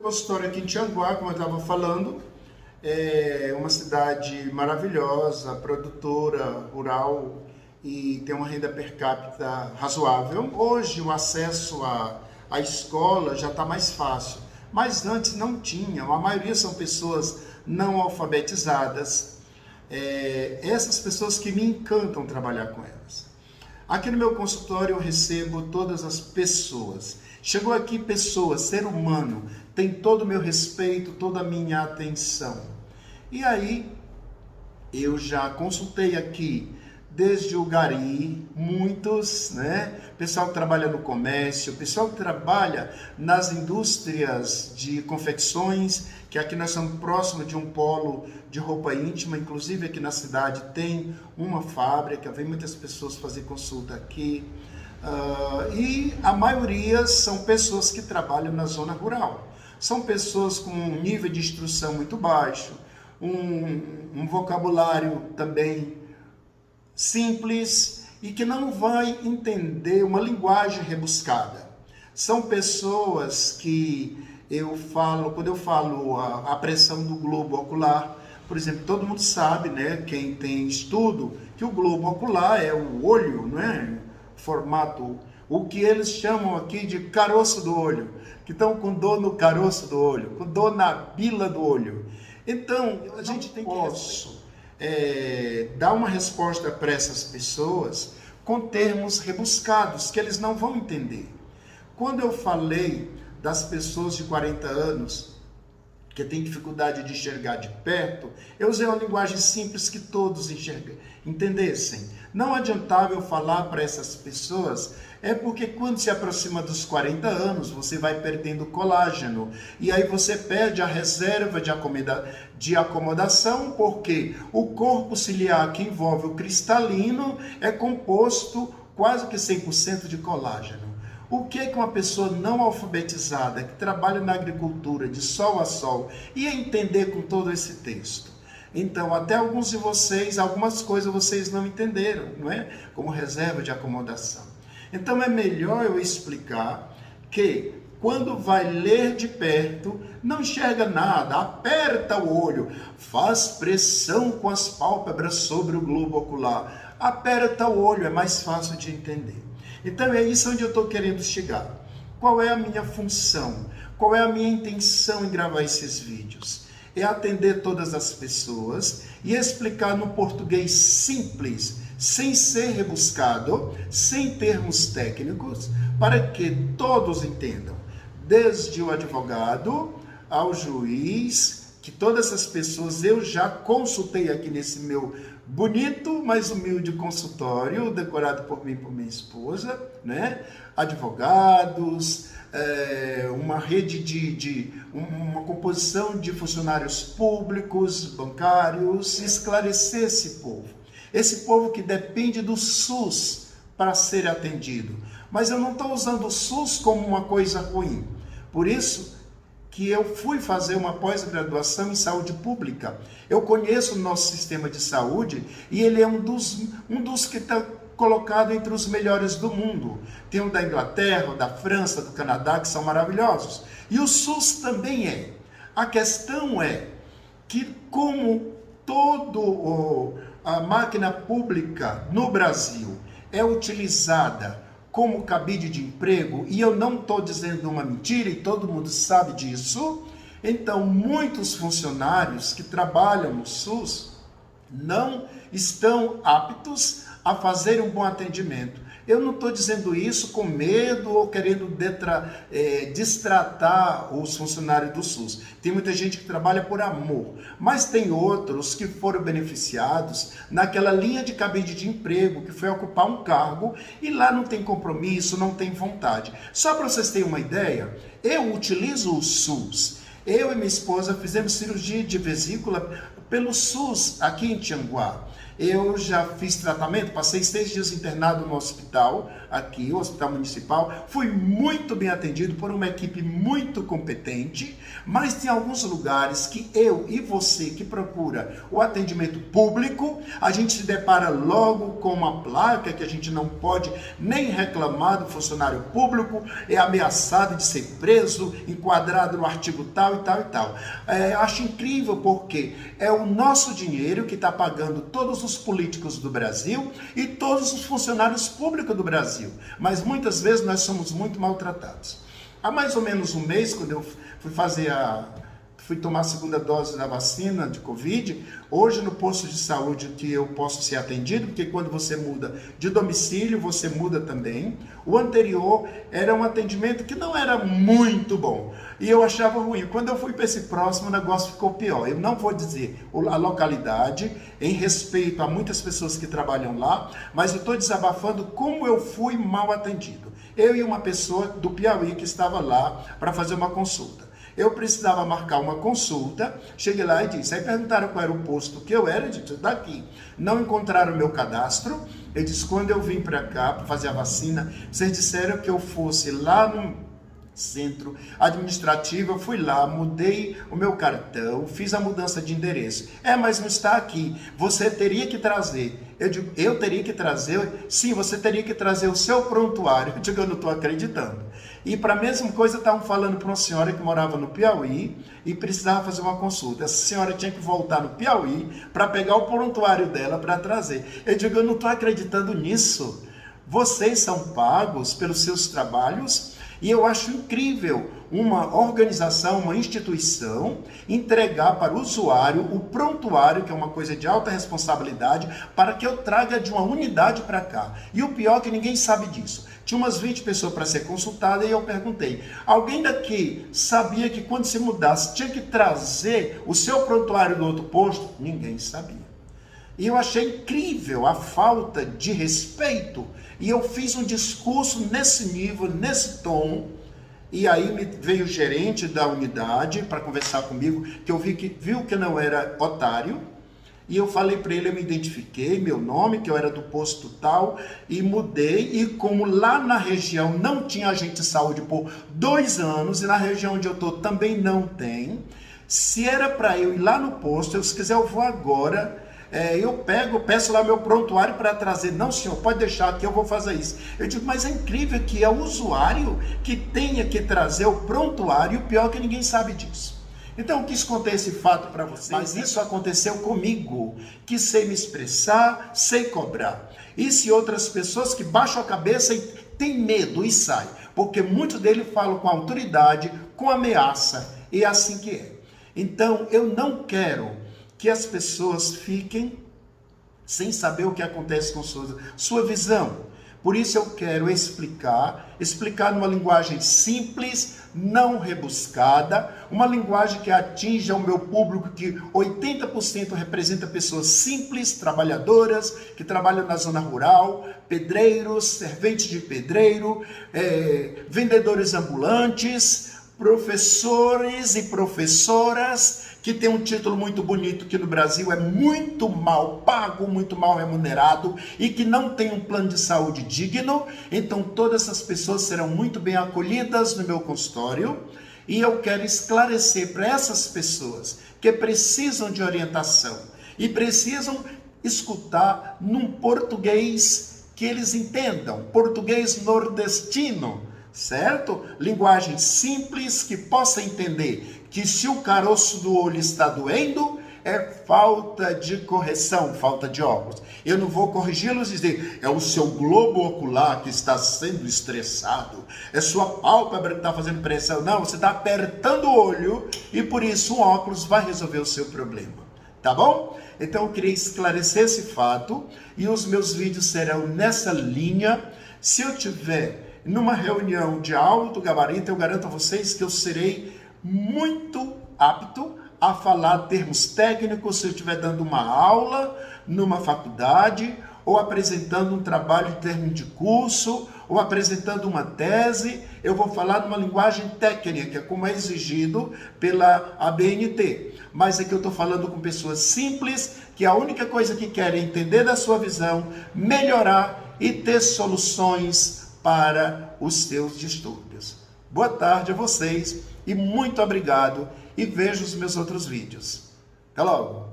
Consultório aqui em Tianguá, como eu estava falando, é uma cidade maravilhosa, produtora, rural e tem uma renda per capita razoável. Hoje o acesso à escola já está mais fácil, mas antes não tinha. A maioria são pessoas não alfabetizadas. Essas pessoas que me encantam trabalhar com elas. Aqui no meu consultório eu recebo todas as pessoas. Chegou aqui pessoa, ser humano, tem todo o meu respeito, toda a minha atenção. E aí, eu já consultei aqui, desde o gari, muitos, pessoal que trabalha no comércio, pessoal que trabalha nas indústrias de confecções, que aqui nós somos próximos de um polo de roupa íntima, inclusive aqui na cidade tem uma fábrica, vem muitas pessoas fazer consulta aqui. E a maioria são pessoas que trabalham na zona rural. São pessoas com um nível de instrução muito baixo, um vocabulário também simples e que não vai entender uma linguagem rebuscada. São pessoas que quando eu falo a pressão do globo ocular, por exemplo, todo mundo sabe, quem tem estudo, que o globo ocular é o olho, formato, o que eles chamam aqui de caroço do olho, que estão com dor no caroço do olho, com dor na bila do olho. Então, a gente tem que dar uma resposta para essas pessoas com termos rebuscados, que eles não vão entender. Quando eu falei das pessoas de 40 anos, que têm dificuldade de enxergar de perto, eu usei uma linguagem simples que todos entendessem. Não adiantava eu falar para essas pessoas, porque quando se aproxima dos 40 anos, você vai perdendo colágeno, e aí você perde a reserva de acomodação, porque o corpo ciliar que envolve o cristalino é composto quase que 100% de colágeno. O que é que uma pessoa não alfabetizada, que trabalha na agricultura de sol a sol, ia entender com todo esse texto? Então, até alguns de vocês, algumas coisas vocês não entenderam, como reserva de acomodação. Então, é melhor eu explicar que, quando vai ler de perto, não enxerga nada, aperta o olho, faz pressão com as pálpebras sobre o globo ocular, aperta o olho, é mais fácil de entender. Então, é isso onde eu estou querendo chegar. Qual é a minha função? Qual é a minha intenção em gravar esses vídeos? É atender todas as pessoas e explicar no português simples, sem ser rebuscado, sem termos técnicos, para que todos entendam, desde o advogado ao juiz, que todas essas pessoas eu já consultei aqui nesse meu bonito, mas humilde consultório, decorado por mim e por minha esposa, Advogados, uma rede uma composição de funcionários públicos, bancários, esclarecer esse povo que depende do SUS para ser atendido. Mas eu não estou usando o SUS como uma coisa ruim. Por isso que eu fui fazer uma pós-graduação em saúde pública. Eu conheço o nosso sistema de saúde e ele é um dos que está colocado entre os melhores do mundo. Tem o da Inglaterra, o da França, do Canadá, que são maravilhosos. E o SUS também é. A questão é que, como a máquina pública no Brasil é utilizada como cabide de emprego, e eu não estou dizendo uma mentira, e todo mundo sabe disso, então muitos funcionários que trabalham no SUS não estão aptos a fazer um bom atendimento. Eu não estou dizendo isso com medo ou querendo destratar os funcionários do SUS. Tem muita gente que trabalha por amor, mas tem outros que foram beneficiados naquela linha de cabide de emprego, que foi ocupar um cargo e lá não tem compromisso, não tem vontade. Só para vocês terem uma ideia, eu utilizo o SUS. Eu e minha esposa fizemos cirurgia de vesícula pelo SUS aqui em Tianguá. Eu já fiz tratamento, passei 6 dias internado no hospital, aqui, o Hospital Municipal. Fui muito bem atendido por uma equipe muito competente, mas tem alguns lugares que eu e você que procura o atendimento público, a gente se depara logo com uma placa que a gente não pode nem reclamar do funcionário público, é ameaçado de ser preso, enquadrado no artigo tal e tal e tal. Acho incrível porque é o nosso dinheiro que está pagando todos os políticos do Brasil e todos os funcionários públicos do Brasil, mas muitas vezes nós somos muito maltratados. Há mais ou menos um mês, quando eu fui tomar a segunda dose da vacina de Covid, hoje no posto de saúde que eu posso ser atendido, porque quando você muda de domicílio, você muda também. O anterior era um atendimento que não era muito bom, e eu achava ruim. Quando eu fui para esse próximo, o negócio ficou pior. Eu não vou dizer a localidade, em respeito a muitas pessoas que trabalham lá, mas eu estou desabafando como eu fui mal atendido. Eu e uma pessoa do Piauí que estava lá para fazer uma consulta. Eu precisava marcar uma consulta, cheguei lá e disse, aí perguntaram qual era o posto que eu era, eu disse, daqui. Não encontraram o meu cadastro, eu disse, quando eu vim para cá para fazer a vacina, vocês disseram que eu fosse lá no centro administrativo, eu fui lá, mudei o meu cartão, fiz a mudança de endereço. Mas não está aqui, você teria que trazer. Eu digo, eu teria que trazer? Sim, você teria que trazer o seu prontuário. Eu digo, eu não estou acreditando. E para a mesma coisa, estavam falando para uma senhora que morava no Piauí e precisava fazer uma consulta. Essa senhora tinha que voltar no Piauí para pegar o prontuário dela para trazer. Eu digo, eu não estou acreditando nisso. Vocês são pagos pelos seus trabalhos. E eu acho incrível uma organização, uma instituição, entregar para o usuário o prontuário, que é uma coisa de alta responsabilidade, para que eu traga de uma unidade para cá. E o pior é que ninguém sabe disso. Tinha umas 20 pessoas para ser consultada e eu perguntei, alguém daqui sabia que quando se mudasse tinha que trazer o seu prontuário do outro posto? Ninguém sabia. E eu achei incrível a falta de respeito. E eu fiz um discurso nesse nível, nesse tom. E aí veio o gerente da unidade para conversar comigo, que eu viu que eu não era otário. E eu falei para ele, eu me identifiquei, meu nome, que eu era do posto tal, e mudei. E como lá na região não tinha agente de saúde por 2 anos, e na região onde eu estou também não tem, se era para eu ir lá no posto, se quiser eu vou agora. Eu peço lá meu prontuário para trazer. Não, senhor, pode deixar que eu vou fazer isso. Eu digo, mas é incrível que é o usuário que tenha que trazer o prontuário, e o pior é que ninguém sabe disso. Então eu quis contar esse fato para vocês, mas isso aconteceu comigo, que sei me expressar, sei cobrar. E se outras pessoas que baixam a cabeça e têm medo e saem, porque muitos deles falam com autoridade, com ameaça, e é assim que é. Então eu não quero que as pessoas fiquem sem saber o que acontece com sua visão. Por isso eu quero explicar numa linguagem simples, não rebuscada, uma linguagem que atinja o meu público, que 80% representa pessoas simples, trabalhadoras, que trabalham na zona rural, pedreiros, serventes de pedreiro, vendedores ambulantes, professores e professoras, que tem um título muito bonito, que no Brasil é muito mal pago, muito mal remunerado, e que não tem um plano de saúde digno. Então todas essas pessoas serão muito bem acolhidas no meu consultório, e eu quero esclarecer para essas pessoas que precisam de orientação e precisam escutar num português que eles entendam, português nordestino, certo? Linguagem simples, que possa entender que se o caroço do olho está doendo, é falta de correção, falta de óculos. Eu não vou corrigi-los e dizer, é o seu globo ocular que está sendo estressado, é sua pálpebra que está fazendo pressão. Não, você está apertando o olho e por isso o óculos vai resolver o seu problema. Tá bom? Então eu queria esclarecer esse fato e os meus vídeos serão nessa linha. Se eu tiver numa reunião de alto gabarito, eu garanto a vocês que eu serei muito apto a falar termos técnicos se eu estiver dando uma aula numa faculdade ou apresentando um trabalho em termos de curso, ou apresentando uma tese, eu vou falar numa linguagem técnica, como é exigido pela ABNT. Mas aqui eu estou falando com pessoas simples, que a única coisa que querem é entender da sua visão, melhorar e ter soluções para os seus distúrbios. Boa tarde a vocês e muito obrigado, e vejo os meus outros vídeos. Até logo!